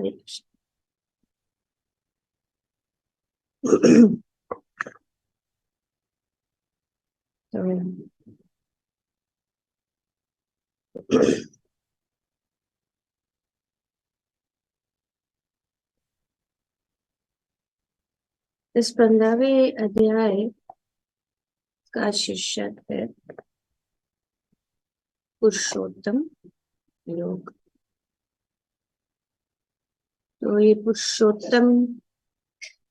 हरे कृष्ण। तो इस 15वें अध्याय का शीर्षक है पुरुषोत्तम योग। तो ये पुरुषोत्तम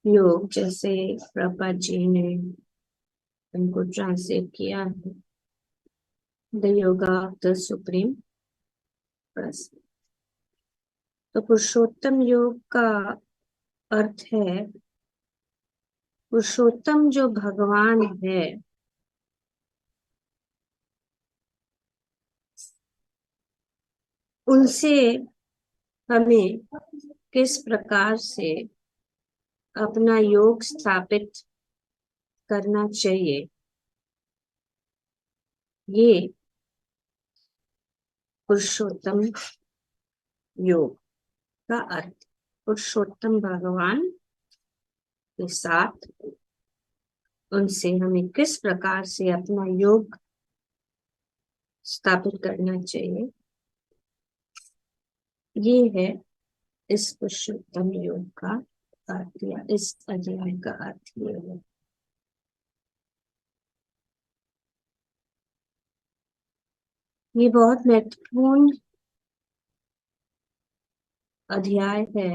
योग, जैसे प्रभुपाद जी ने उनको ट्रांसलेट किया है, the yoga of the supreme person. तो पुरुषोत्तम योग का अर्थ है पुरुषोत्तम जो भगवान है उनसे हमें किस प्रकार से अपना योग स्थापित करना चाहिए, ये पुरुषोत्तम योग का अर्थ। पुरुषोत्तम भगवान के साथ उनसे हमें किस प्रकार से अपना योग स्थापित करना चाहिए, ये है इस पुरुषोत्तम योग का अर्थ, या इस अध्याय का अर्थ ये है। ये बहुत महत्वपूर्ण अध्याय है,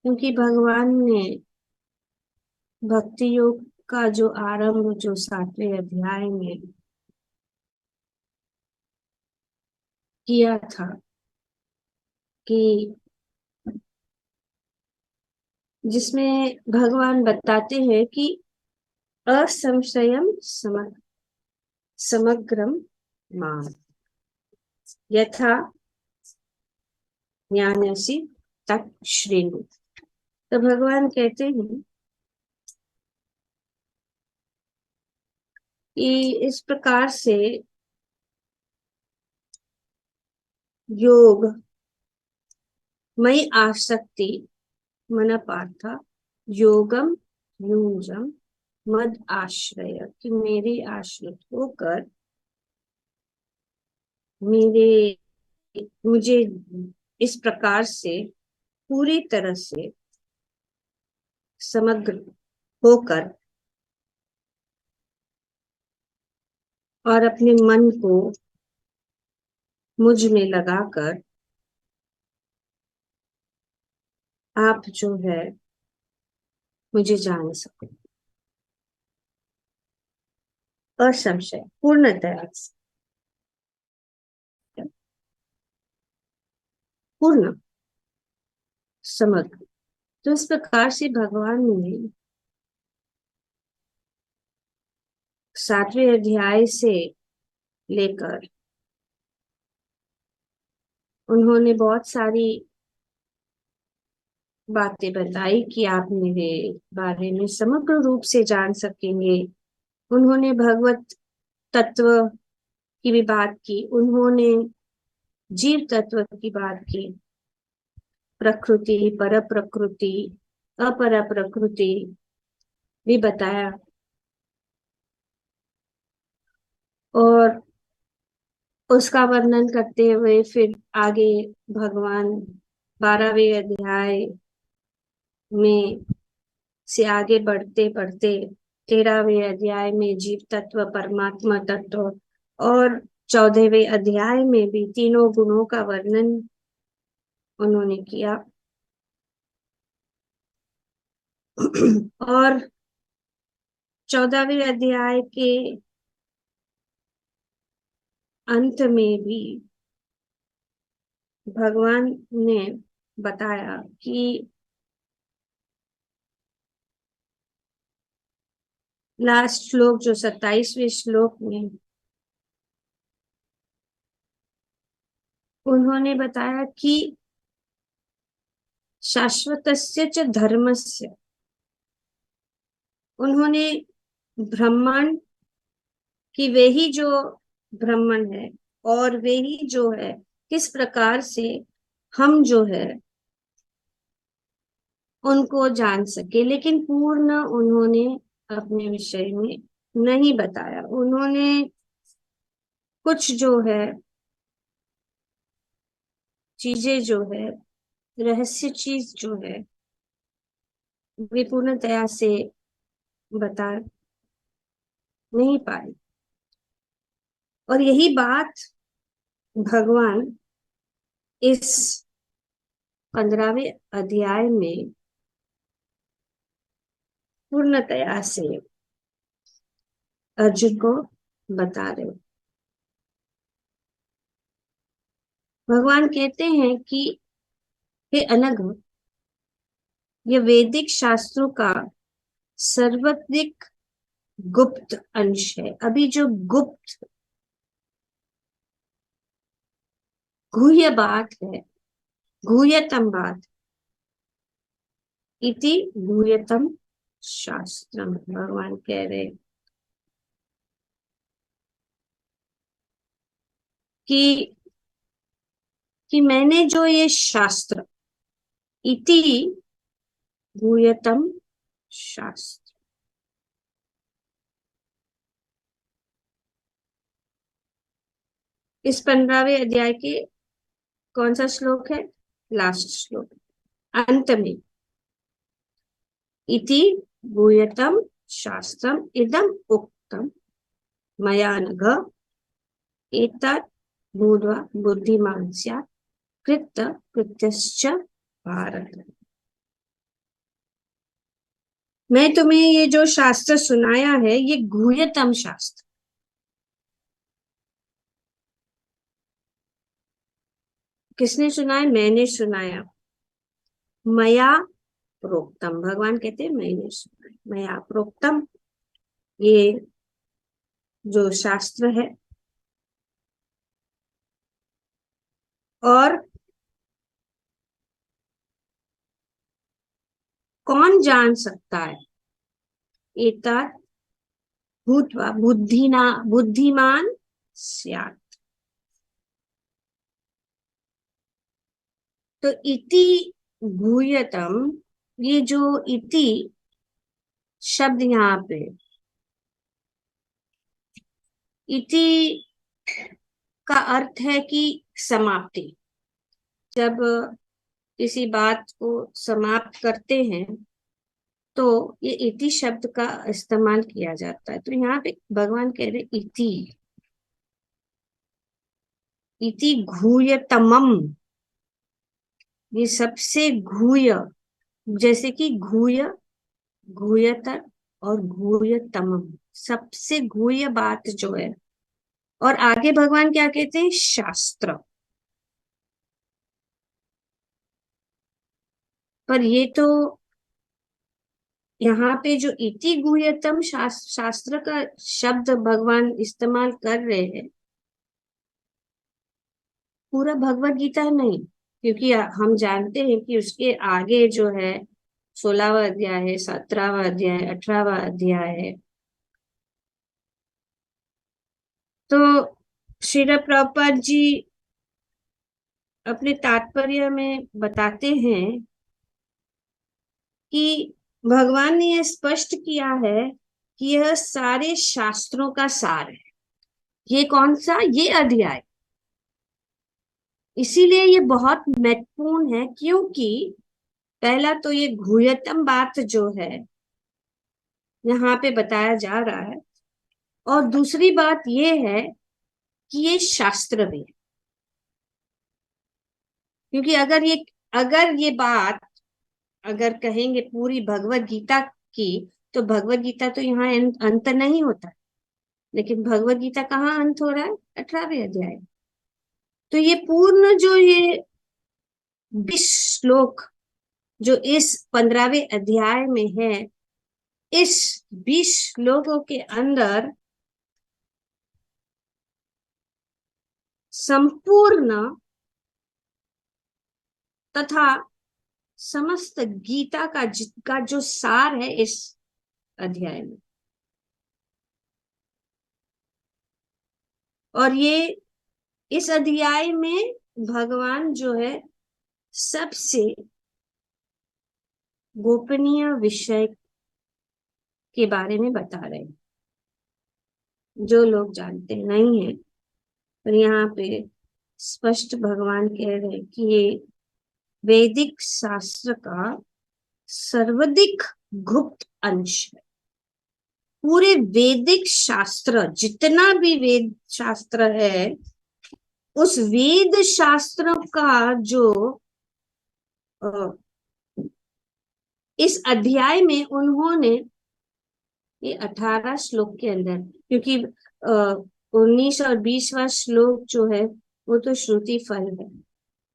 क्योंकि भगवान ने भक्ति योग का जो आरंभ जो 7वें अध्याय में किया था कि जिसमें भगवान बताते हैं कि असंशयम समग्रम माम यथा ज्ञानसि तच्छृणु। तो भगवान कहते हैं कि इस प्रकार से योग मई आसक्ति मन पार्थ योगम युंजम मद आश्रय, कि मेरे आश्रित होकर मुझे इस प्रकार से पूरी तरह से समग्र होकर और अपने मन को मुझ में लगाकर आप जो है मुझे जान सको, असंशय पूर्णतया पूर्ण समग्र। तो इस प्रकार से भगवान ने 7वें अध्याय से लेकर उन्होंने बहुत सारी बातें बताई कि आप मेरे बारे में समग्र रूप से जान सकेंगे। उन्होंने भगवत तत्व की भी बात की, उन्होंने जीव तत्व की बात की, प्रकृति, पर प्रकृति, अपर प्रकृति भी बताया, और उसका वर्णन करते हुए फिर आगे भगवान 12वें अध्याय में से आगे बढ़ते बढ़ते 13वें अध्याय में जीव तत्व, परमात्मा तत्व, और 14वें अध्याय में भी तीनों गुणों का वर्णन उन्होंने किया। और 14वें अध्याय के अंत में भी भगवान ने बताया कि लास्ट श्लोक जो 27वें श्लोक में उन्होंने बताया कि शाश्वतस्य च धर्मस्य, उन्होंने ब्रह्मांड कि वे ही जो ब्राह्मण है और वे ही जो है किस प्रकार से हम जो है उनको जान सके, लेकिन पूर्ण उन्होंने अपने विषय में नहीं बताया। उन्होंने कुछ जो है चीजें जो है, रहस्य चीज जो है, वे पूर्णतया से बता नहीं पाए। और यही बात भगवान इस 15वें अध्याय में पूर्णतया से अर्जुन को बता रहे। भगवान कहते हैं कि हे अनघ, ये वैदिक शास्त्रों का सर्वाधिक गुप्त अंश है। अभी जो गुप्त गुह्य बात है, गुह्यतम बात, इति गुह्यतम शास्त्रम, भगवान कह रहे कि मैंने जो ये शास्त्र, इति गुह्यतम शास्त्र, इस 15वें अध्याय के कौन सा श्लोक है? लास्ट श्लोक, अंत में, इति गुह्यतम शास्त्रम इदम उक्तम मया नघ एतत् बुद्ध्वा बुद्धिमान् स्यात् कृत कृत्यश्च भारत। मैं तुम्हें ये जो शास्त्र सुनाया है, ये गुह्यतम शास्त्र। किसने सुनाया? मैंने सुनाया। मया प्रोक्तम, भगवान कहते हैं मैंने सुनाया, मया प्रोक्तम, ये जो शास्त्र है। और कौन जान सकता है? एतत् भूत्वा बुद्धिना बुद्धिमान स्यात्। तो इति गुह्यतम, ये जो इति शब्द यहाँ पे, इति का अर्थ है कि समाप्ति। जब किसी बात को समाप्त करते हैं तो ये इति शब्द का इस्तेमाल किया जाता है। तो यहाँ पे भगवान कह रहे इति, इति गुह्यतमम, ये सबसे गुह्य, जैसे कि गुह्य, गुह्यतर और गुह्यतमम, सबसे गुह्य बात जो है। और आगे भगवान क्या कहते हैं? शास्त्र। पर ये तो यहाँ पे जो इति गुह्यतम शास्त्र का शब्द भगवान इस्तेमाल कर रहे हैं, पूरा भगवत गीता नहीं, क्योंकि हम जानते हैं कि उसके आगे जो है 16वां अध्याय है, 17वां अध्याय है, 18वां अध्याय है। तो श्रील प्रभुपाद जी अपने तात्पर्य में बताते हैं कि भगवान ने यह स्पष्ट किया है कि यह सारे शास्त्रों का सार है। ये कौन सा? ये अध्याय। इसीलिए ये बहुत महत्वपूर्ण है, क्योंकि पहला तो ये गुह्यतम बात जो है यहाँ पे बताया जा रहा है, और दूसरी बात ये है कि ये शास्त्र भी है। क्योंकि अगर ये बात अगर कहेंगे पूरी भगवत गीता की, तो भगवत गीता तो यहाँ अंत नहीं होता है। लेकिन भगवत गीता कहाँ अंत हो रहा है? 18वें अध्याय। तो ये पूर्ण जो ये 20 श्लोक जो इस 15वें अध्याय में है, इस 20 श्लोकों के अंदर संपूर्ण तथा समस्त गीता का जो सार है इस अध्याय में। और ये इस अध्याय में भगवान जो है सबसे गोपनीय विषय के बारे में बता रहे हैं, जो लोग जानते नहीं है। और यहाँ पे स्पष्ट भगवान कह रहे हैं कि ये वैदिक शास्त्र का सर्वाधिक गुप्त अंश है। पूरे वैदिक शास्त्र, जितना भी वेद शास्त्र है, उस वेद शास्त्र का जो इस अध्याय में उन्होंने ये 18 श्लोक के अंदर, क्योंकि 19 और 20वां श्लोक जो है वो तो श्रुति फल है,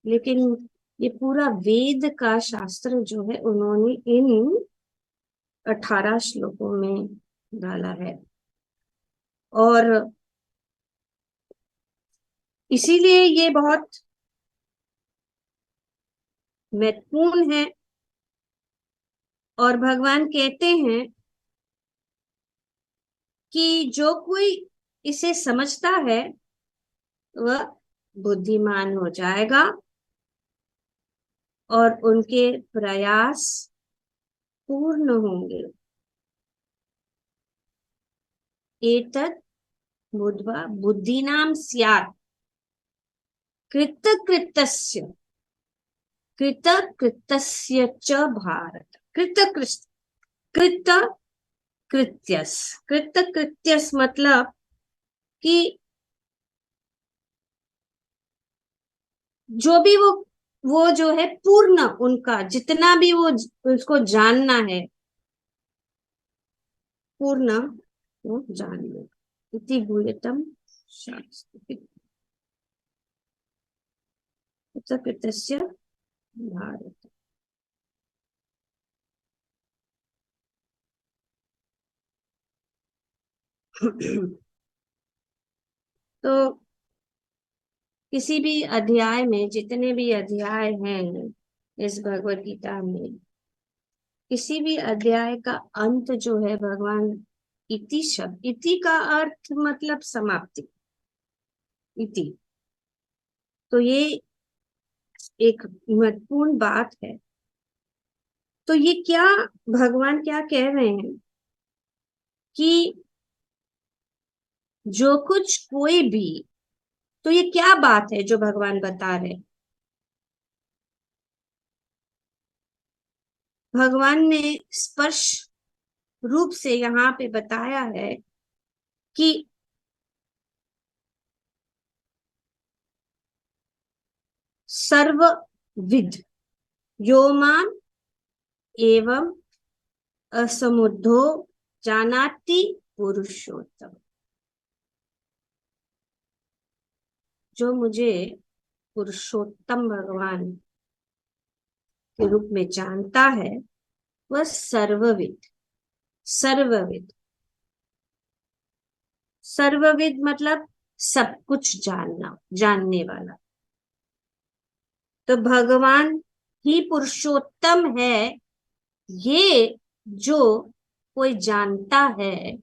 लेकिन ये पूरा वेद का शास्त्र जो है उन्होंने इन 18 श्लोकों में डाला है। और इसीलिए ये बहुत महत्वपूर्ण है। और भगवान कहते हैं कि जो कोई इसे समझता है वह बुद्धिमान हो जाएगा और उनके प्रयास पूर्ण होंगे। एतत् बुद्ध्वा बुद्धिनां स्यात् कृतकृत्यस्य कृतकृत्यस्य च भारत। कृतकृत्यस कृतकृत्यस मतलब कि जो भी वो जो है पूर्ण, उनका जितना भी वो उसको जानना है पूर्ण, वो जान लो। इति गुह्यतम शास्त्र कृतकृत्यस्य भारत। तो किसी भी अध्याय में, जितने भी अध्याय हैं इस भगवत गीता में, किसी भी अध्याय का अंत जो है भगवान इति शब्द, इति का अर्थ मतलब समाप्ति, इति। तो ये एक महत्वपूर्ण बात है। तो ये क्या भगवान क्या कह रहे हैं कि जो कुछ कोई भी, तो ये क्या बात है जो भगवान बता रहे हैं? भगवान ने स्पष्ट रूप से यहाँ पे बताया है कि सर्वविद यो माम एवं असमुद्धो जानाति पुरुषोत्तम। जो मुझे पुरुषोत्तम भगवान के रूप में जानता है वह सर्वविद। सर्वविद, सर्वविद मतलब सब कुछ जानना, जानने वाला। तो भगवान ही पुरुषोत्तम है, ये जो कोई जानता है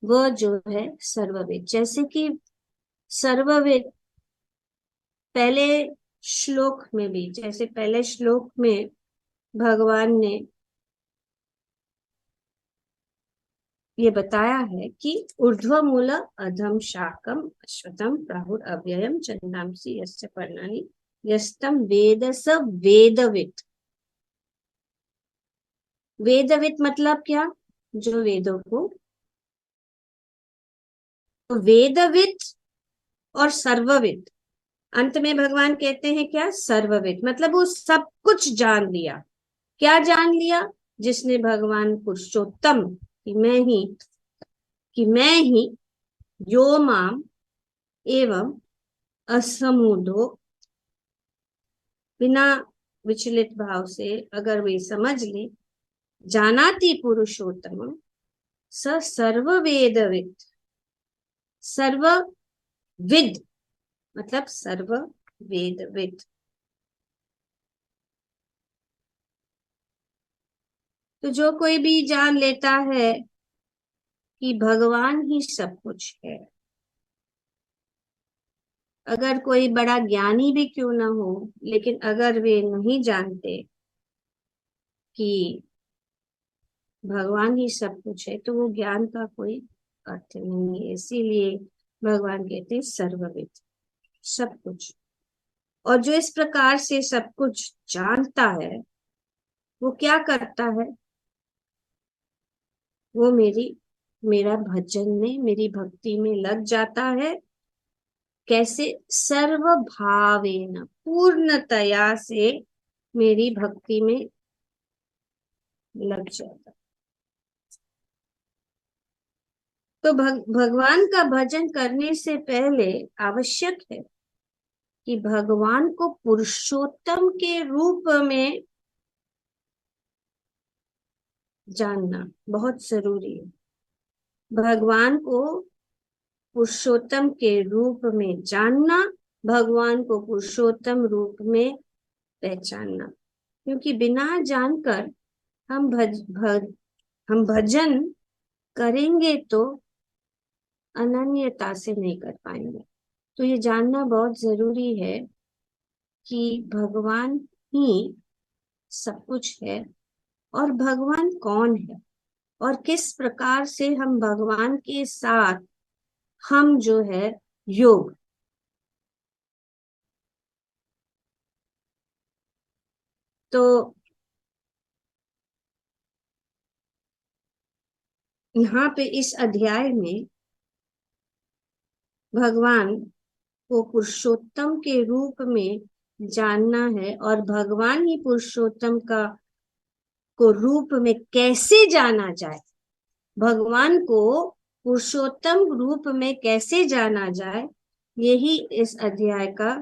वह जो है सर्ववेद। जैसे कि सर्ववेद पहले श्लोक में भी, जैसे पहले श्लोक में भगवान ने ये बताया है कि ऊर्ध्व मूल अधम शाकम अश्वत्थम प्राहुर अव्ययम छंदांसि यस्य पर्णानि यस्तम वेद स वेदवित्। वेदवित् मतलब क्या? जो वेदों को, तो वेदवित् और सर्वविद, अंत में भगवान कहते हैं क्या? सर्वविद मतलब वो सब कुछ जान लिया। क्या जान लिया? जिसने भगवान पुरुषोत्तम कि मैं ही यो माम एवं असमुदो, बिना विचलित भाव से अगर वे समझ ले, जानाति पुरुषोत्तम स सर्ववेदविद। सर्वविद मतलब सर्व वेदविद। तो जो कोई भी जान लेता है कि भगवान ही सब कुछ है, अगर कोई बड़ा ज्ञानी भी क्यों ना हो, लेकिन अगर वे नहीं जानते कि भगवान ही सब कुछ है, तो वो ज्ञान का कोई अर्थ नहीं है। इसीलिए भगवान कहते हैं सर्वविद, सब कुछ। और जो इस प्रकार से सब कुछ जानता है, वो क्या करता है? वो मेरा भजन में, मेरी भक्ति में लग जाता है। कैसे? सर्व भावेन, पूर्णतया से मेरी भक्ति में लग जाता है। तो भगवान का भजन करने से पहले आवश्यक है कि भगवान को पुरुषोत्तम के रूप में जानना बहुत जरूरी है। भगवान को पुरुषोत्तम के रूप में जानना, भगवान को पुरुषोत्तम रूप में पहचानना। क्योंकि बिना जानकर हम हम भजन करेंगे तो अनन्यता से नहीं कर पाएंगे। तो ये जानना बहुत जरूरी है कि भगवान ही सब कुछ है, और भगवान कौन है, और किस प्रकार से हम भगवान के साथ हम जो है योग। तो यहाँ पे इस अध्याय में भगवान को पुरुषोत्तम के रूप में जानना है, और भगवान ही पुरुषोत्तम का को रूप में कैसे जाना जाए, भगवान को पुरुषोत्तम रूप में कैसे जाना जाए, यही इस अध्याय का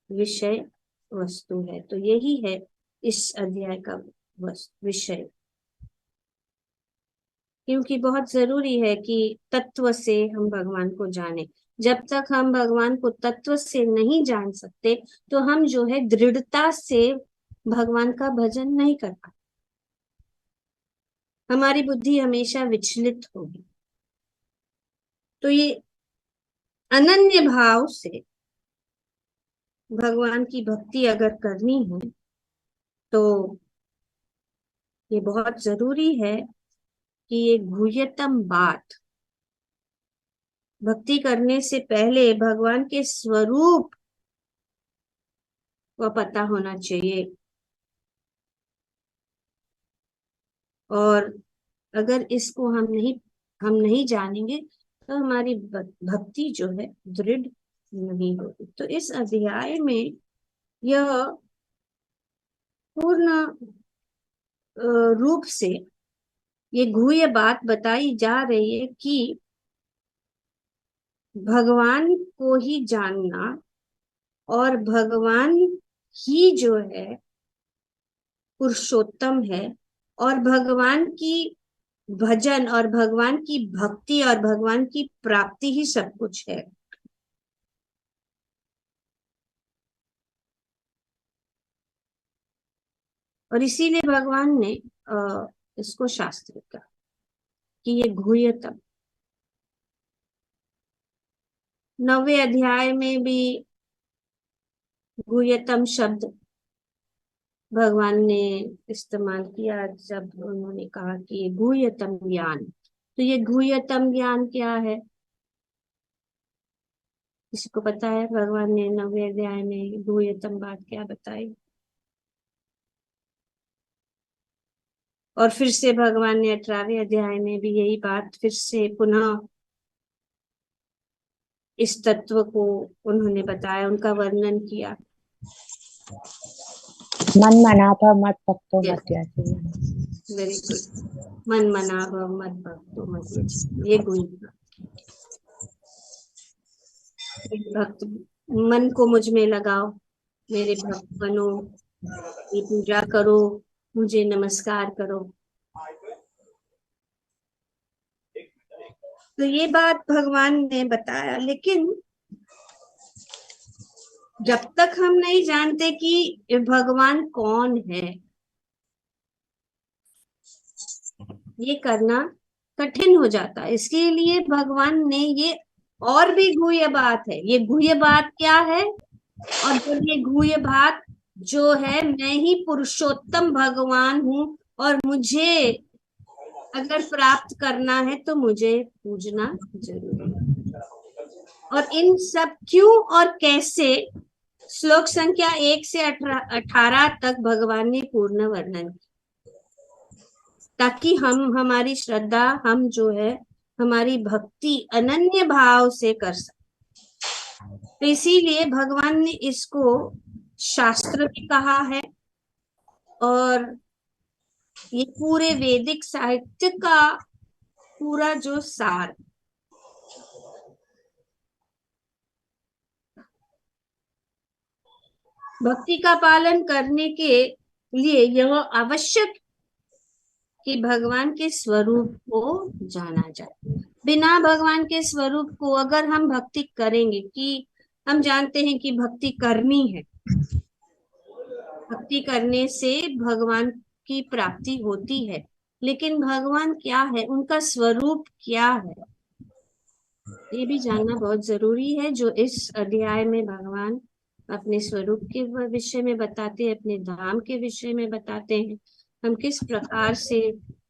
विषय वस्तु है। तो यही है इस अध्याय का विषय। क्योंकि बहुत जरूरी है कि तत्व से हम भगवान को जाने। जब तक हम भगवान को तत्व से नहीं जान सकते, तो हम जो है दृढ़ता से भगवान का भजन नहीं कर पाते। हमारी बुद्धि हमेशा विचलित होगी। तो ये अनन्य भाव से भगवान की भक्ति अगर करनी है, तो ये बहुत जरूरी है कि ये गुह्यतम बात भक्ति करने से पहले भगवान के स्वरूप का पता होना चाहिए। और अगर इसको हम नहीं जानेंगे, तो हमारी भक्ति जो है दृढ़ नहीं होगी। तो इस अध्याय में यह पूर्ण रूप से ये गुह्य बात बताई जा रही है कि भगवान को ही जानना, और भगवान ही जो है पुरुषोत्तम है, और भगवान की भजन और भगवान की भक्ति और भगवान की प्राप्ति ही सब कुछ है। और इसीलिए भगवान ने इसको शास्त्र का कि ये गुह्यतम। 9वें अध्याय में भी गुह्यतम शब्द भगवान ने इस्तेमाल किया, जब उन्होंने कहा कि ये गुह्यतम ज्ञान। तो ये गुह्यतम ज्ञान क्या है? किसी को पता है भगवान ने 9वें अध्याय में गुह्यतम बात क्या बताई? और फिर से भगवान ने 18वें अध्याय में भी यही बात फिर से पुनः इस तत्व को उन्होंने बताया, उनका वर्णन किया। मन मना भव मत भक्तो यस, मत त्याजी। Very good. मन मना भव मत भक्तो मत त्याजी, ये गुण। भक्त मन को मुझ में लगाओ, मेरे भक्त बनो, ये पूजा करो, मुझे नमस्कार करो। तो ये बात भगवान ने बताया। लेकिन जब तक हम नहीं जानते कि भगवान कौन है, ये करना कठिन हो जाता है। इसके लिए भगवान ने ये और भी गुह्य बात है। ये गुह्य बात क्या है? और जब ये गुह्य बात जो है, मैं ही पुरुषोत्तम भगवान हूं, और मुझे अगर प्राप्त करना है तो मुझे पूजना जरूरी है। और इन सब क्यों और कैसे, श्लोक संख्या 1 से 18 तक भगवान ने पूर्ण वर्णन किया, ताकि हम हमारी श्रद्धा, हम जो है हमारी भक्ति अनन्य भाव से कर सके। तो इसीलिए भगवान ने इसको शास्त्र भी कहा है, और ये पूरे वैदिक साहित्य का पूरा जो सार। भक्ति का पालन करने के लिए यह आवश्यक कि भगवान के स्वरूप को जाना जाए। बिना भगवान के स्वरूप को अगर हम भक्ति करेंगे, कि हम जानते हैं कि भक्ति करनी है, भक्ति करने से भगवान की प्राप्ति होती है, लेकिन भगवान क्या है, उनका स्वरूप क्या है, ये भी जानना बहुत जरूरी है। जो इस अध्याय में भगवान अपने स्वरूप के विषय में बताते हैं, अपने धाम के विषय में बताते हैं, हम किस प्रकार से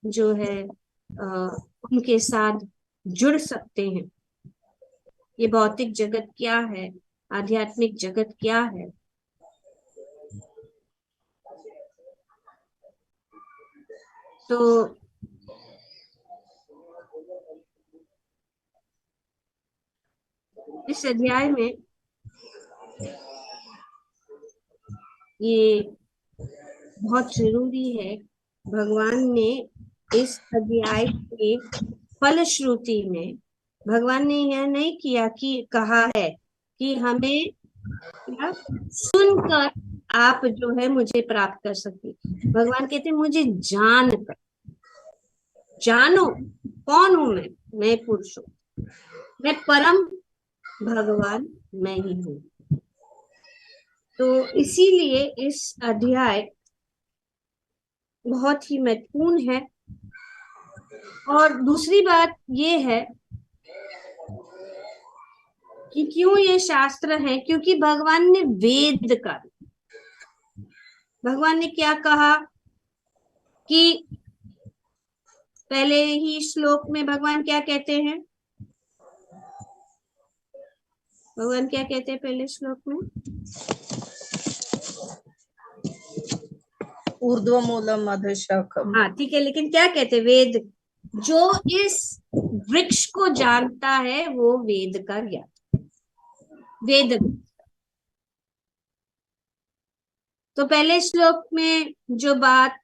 जो है उनके साथ जुड़ सकते हैं, ये भौतिक जगत क्या है, आध्यात्मिक जगत क्या है। तो इस अध्याय में ये बहुत जरूरी है। भगवान ने इस अध्याय के फलश्रुति में, भगवान ने यह नहीं किया कि कहा है कि हमें क्या सुनकर आप जो है मुझे प्राप्त कर सकते। भगवान कहते हैं मुझे जान कर, जानो कौन हूं मैं पुरुष हूं, मैं परम भगवान मैं ही हूं। तो इसीलिए इस अध्याय बहुत ही महत्वपूर्ण है। और दूसरी बात ये है कि क्यों ये शास्त्र है, क्योंकि भगवान ने वेद का, भगवान ने क्या कहा कि पहले ही श्लोक में भगवान क्या कहते हैं, भगवान क्या कहते हैं पहले श्लोक में? ऊर्ध्व मूलम अधोशाखम। हाँ ठीक है, लेकिन क्या कहते, वेद, जो इस वृक्ष को जानता है वो वेद का ज्ञाता, वेद। तो पहले श्लोक में जो बात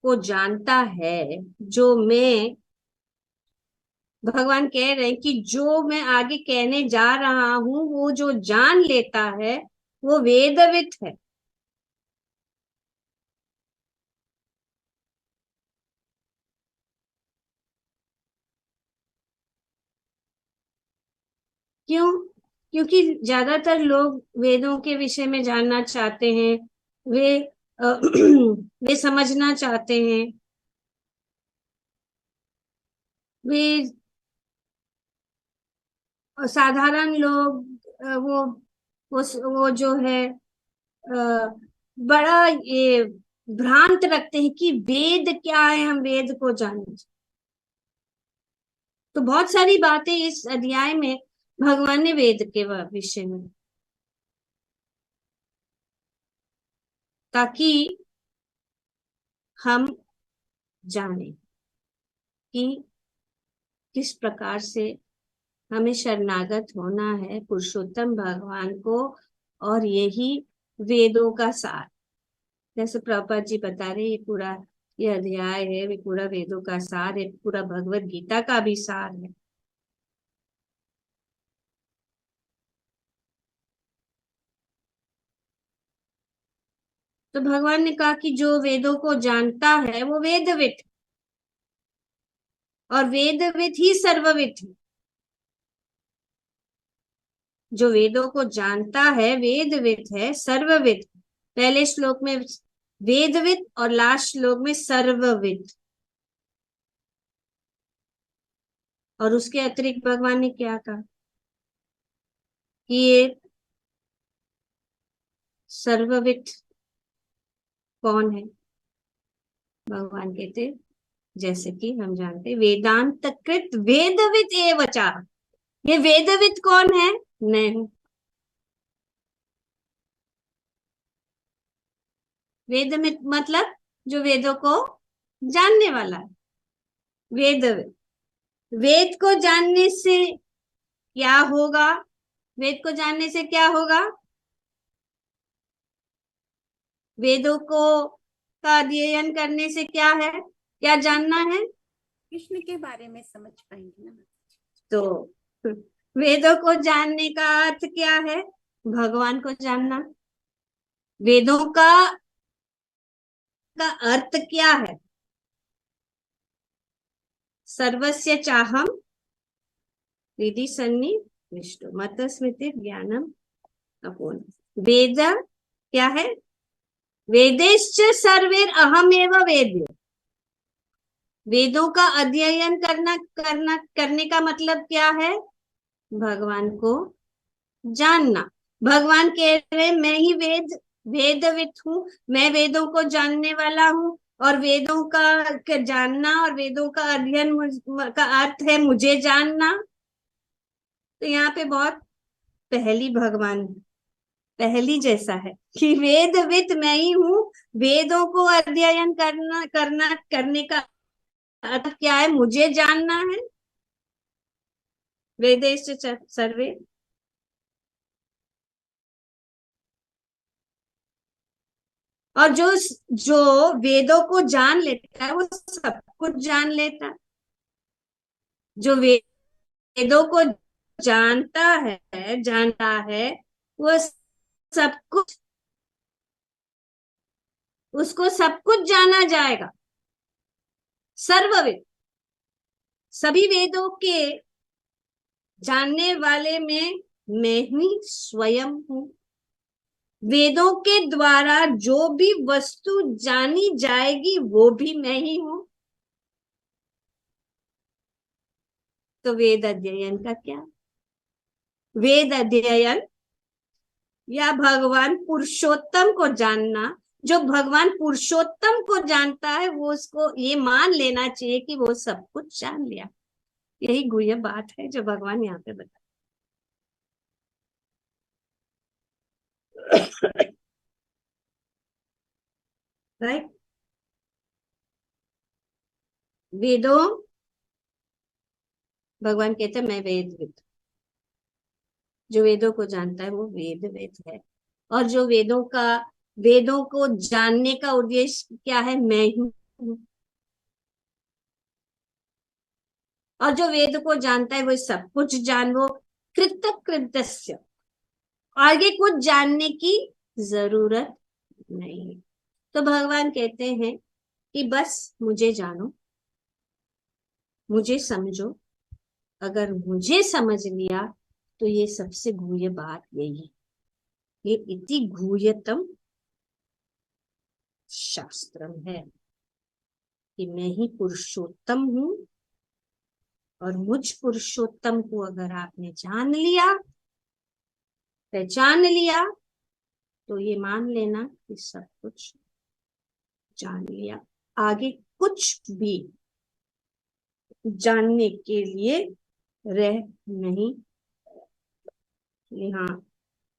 को जानता है, जो मैं, भगवान कह रहे हैं कि जो मैं आगे कहने जा रहा हूं वो जो जान लेता है वो वेदवित है। क्यों? क्योंकि ज्यादातर लोग वेदों के विषय में जानना चाहते हैं, वे वे समझना चाहते हैं, वे साधारण लोग वो जो है बड़ा ये भ्रांत रखते हैं कि वेद क्या है, हम वेद को जाने। तो बहुत सारी बातें इस अध्याय में भगवान ने वेद के विषय में, ताकि हम जाने कि किस प्रकार से हमें शरणागत होना है पुरुषोत्तम भगवान को। और यही वेदों का सार, जैसे प्रभुपाद जी बता रहे, ये पूरा ये अध्याय है, ये पूरा वेदों का सार है, पूरा भगवत गीता का भी सार है। तो भगवान ने कहा कि जो वेदों को जानता है वो वेदवित, और वेदवित ही सर्ववित है। जो वेदों को जानता है वेदवित है, सर्ववित। पहले श्लोक में वेदवित और लास्ट श्लोक में सर्ववित। और उसके अतिरिक्त भगवान ने क्या कहा कि ये सर्वविद कौन है? भगवान कहते, जैसे कि हम जानते, वेदांत कृत वेदविद एव चा। ये वेदविद कौन है? मैं हूं। वेदविद मतलब जो वेदों को जानने वाला है, वेदविद। वेद को जानने से क्या होगा? वेद को जानने से क्या होगा? वेदों को का अध्ययन करने से क्या है, क्या जानना है? कृष्ण के बारे में समझ पाएंगे ना। तो वेदों को जानने का अर्थ क्या है? भगवान को जानना। वेदों का अर्थ क्या है? सर्वस्य चाहम विधि सन्निविष्टो मत स्मृति ज्ञानम अपूर्ण। वेद क्या है? वेदेश्च सर्वेर अहमेव वेद्यो। वेदों का अध्ययन करने का मतलब क्या है? भगवान को जानना। भगवान कह रहे मैं ही वेदविद हूँ, मैं वेदों को जानने वाला हूँ, और वेदों का जानना और वेदों का अध्ययन का अर्थ है मुझे जानना। तो यहाँ पे बहुत पहली भगवान, पहली जैसा है कि वेदविद मैं ही हूँ। वेदों को अध्ययन करने का अर्थ क्या है? मुझे जानना है। वेदेश सर्वे। और जो वेदों को जान लेता है वो सब कुछ जान लेता है। जो वेदों को जानता है वो सब कुछ, उसको सब कुछ जाना जाएगा। सर्ववेद, सभी वेदों के जानने वाले में मैं ही स्वयं हूं। वेदों के द्वारा जो भी वस्तु जानी जाएगी वो भी मैं ही हूं। तो वेद अध्ययन का क्या? वेद अध्ययन या भगवान पुरुषोत्तम को जानना। जो भगवान पुरुषोत्तम को जानता है वो उसको ये मान लेना चाहिए कि वो सब कुछ जान लिया। यही गुह्य बात है जो भगवान यहाँ पे बता। राइट। वेदों, भगवान कहते हैं मैं वेदविद। जो वेदों को जानता है वो वेदविद है। और जो वेदों को जानने का उद्देश्य क्या है? मैं ही हूं। और जो वेद को जानता है वो सब कुछ जानो। कृतकृत्यस्य, आगे कुछ जानने की जरूरत नहीं है। तो भगवान कहते हैं कि बस मुझे जानो, मुझे समझो। अगर मुझे समझ लिया तो ये सबसे गुह्य बात यही है। ये इति गुह्यतम शास्त्रम है कि मैं ही पुरुषोत्तम हूं। और मुझ पुरुषोत्तम को अगर आपने जान लिया, पहचान लिया, तो ये मान लेना कि सब कुछ जान लिया। आगे कुछ भी जानने के लिए रह नहीं। यहाँ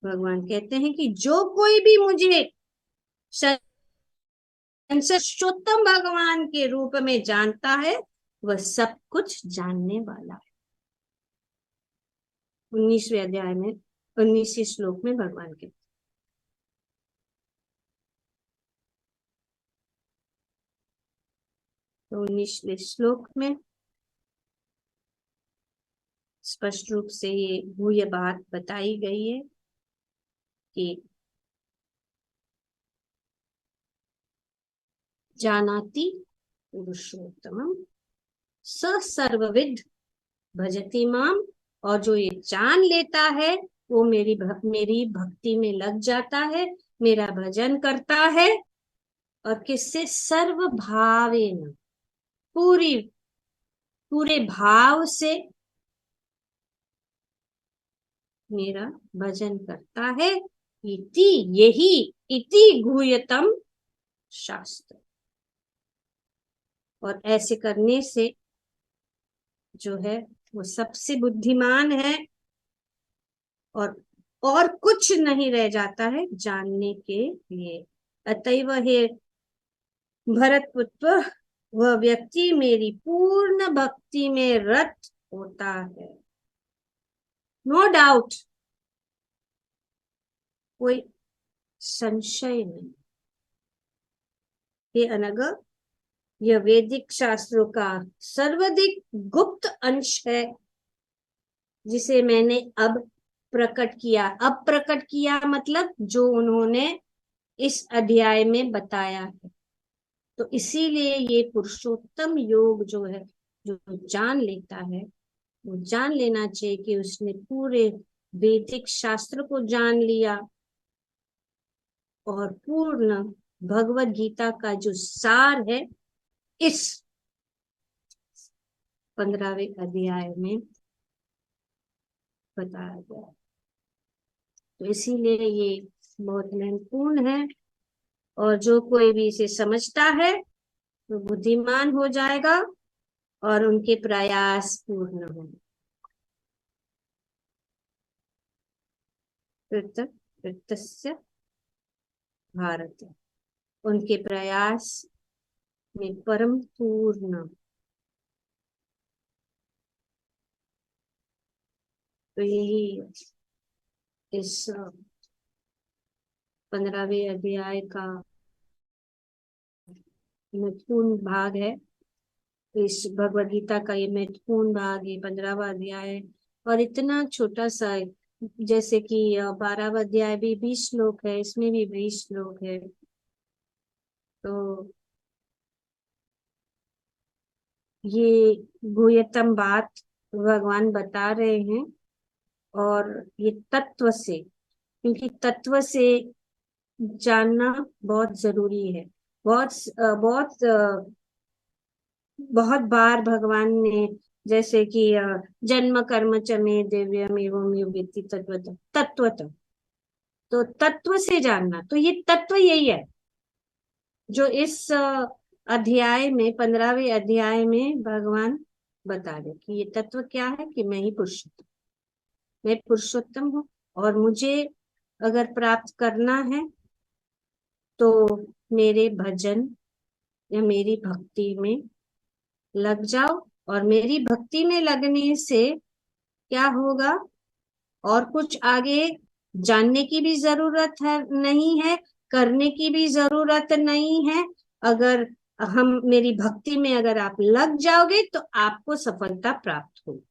भगवान कहते हैं कि जो कोई भी मुझे पुरुषोत्तम भगवान के रूप में जानता है वह सब कुछ जानने वाला है। 19वें अध्याय में 19वें श्लोक में भगवान के, तो 19वें श्लोक में स्पष्ट रूप से ये बात बताई गई है कि जानाति पुरुषोत्तमम स सर्वविद भजति माम। और जो ये जान लेता है वो मेरी भक्ति में लग जाता है, मेरा भजन करता है। और किससे? सर्व भावेन, पूरे भाव से मेरा भजन करता है। इति, यही, इति गुह्यतम शास्त्र। और ऐसे करने से जो है वो सबसे बुद्धिमान है, और कुछ नहीं रह जाता है जानने के लिए। अतएव हे भरत पुत्र, वह व्यक्ति मेरी पूर्ण भक्ति में रत होता है। नो डाउट, कोई संशय नहीं। हे अनग, यह वैदिक शास्त्रों का सर्वाधिक गुप्त अंश है, जिसे मैंने अब प्रकट किया। अब प्रकट किया मतलब जो उन्होंने इस अध्याय में बताया है। तो इसीलिए ये पुरुषोत्तम योग जो है, जो जान लेता है, वो जान लेना चाहिए कि उसने पूरे वैदिक शास्त्र को जान लिया, और पूर्ण भगवत गीता का जो सार है इस 15वें अध्याय में बताया गया। तो इसीलिए ये बहुत महत्वपूर्ण है, और जो कोई भी इसे समझता है तो बुद्धिमान हो जाएगा और उनके प्रयास पूर्ण होंगे। कृतस्य भारत, उनके प्रयास में परम पूर्ण। तो यही इस 15वें अध्याय का महत्वपूर्ण भाग है। इस भगवद गीता का ये महत्वपूर्ण भाग है 15वां अध्याय। और इतना छोटा सा है, जैसे कि 12वां अध्याय भी 20 श्लोक है, इसमें भी 20 श्लोक है। तो ये गुह्यतम बात भगवान बता रहे हैं, और ये तत्व से, क्योंकि तत्व से जानना बहुत जरूरी है। बहुत बार भगवान ने, जैसे कि जन्म कर्म च मे दिव्यम एवं यो वेत्ति तत्वतः, तत्वतः। तो तत्व से जानना, तो ये तत्व यही है जो इस अध्याय में 15वें अध्याय में भगवान बता रहे कि ये तत्व क्या है, कि मैं ही पुरुषोत्तम, मैं पुरुषोत्तम हूँ। और मुझे अगर प्राप्त करना है तो मेरे भजन या मेरी भक्ति में लग जाओ। और मेरी भक्ति में लगने से क्या होगा, और कुछ आगे जानने की भी जरूरत है नहीं है, करने की भी जरूरत नहीं है। अगर हम मेरी भक्ति में अगर आप लग जाओगे तो आपको सफलता प्राप्त होगी।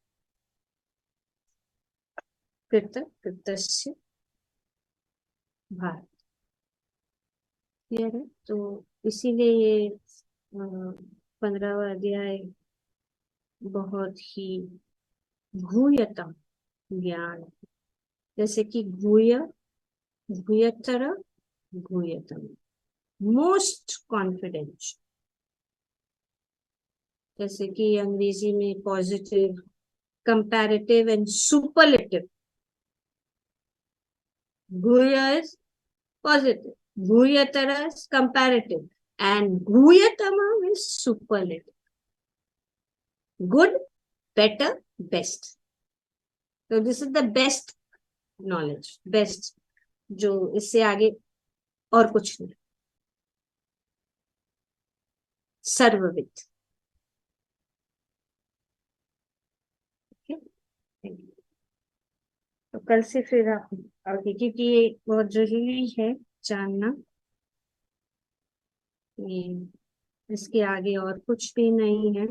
कृतस्य भारत, क्लियर है। तो इसीलिए ये 15वां अध्याय बहुत ही गुह्यतम ज्ञान, जैसे कि गुह्यतर, गुह्यतम, मोस्ट कॉन्फिडेंस। जैसे कि अंग्रेजी में पॉजिटिव, कंपैरेटिव एंड सुपरलेटिव। गुह्य इज पॉजिटिव, गुह्यतर इज कंपैरेटिव, एंड गुह्यतम is superlative. Good, better, best. तो this is the best knowledge, best, जो इससे आगे और कुछ नहीं। सर्वविद। तो कल से फिर आप आगे, क्योंकि ये बहुत जरूरी है जानना, ये इसके आगे और कुछ भी नहीं है।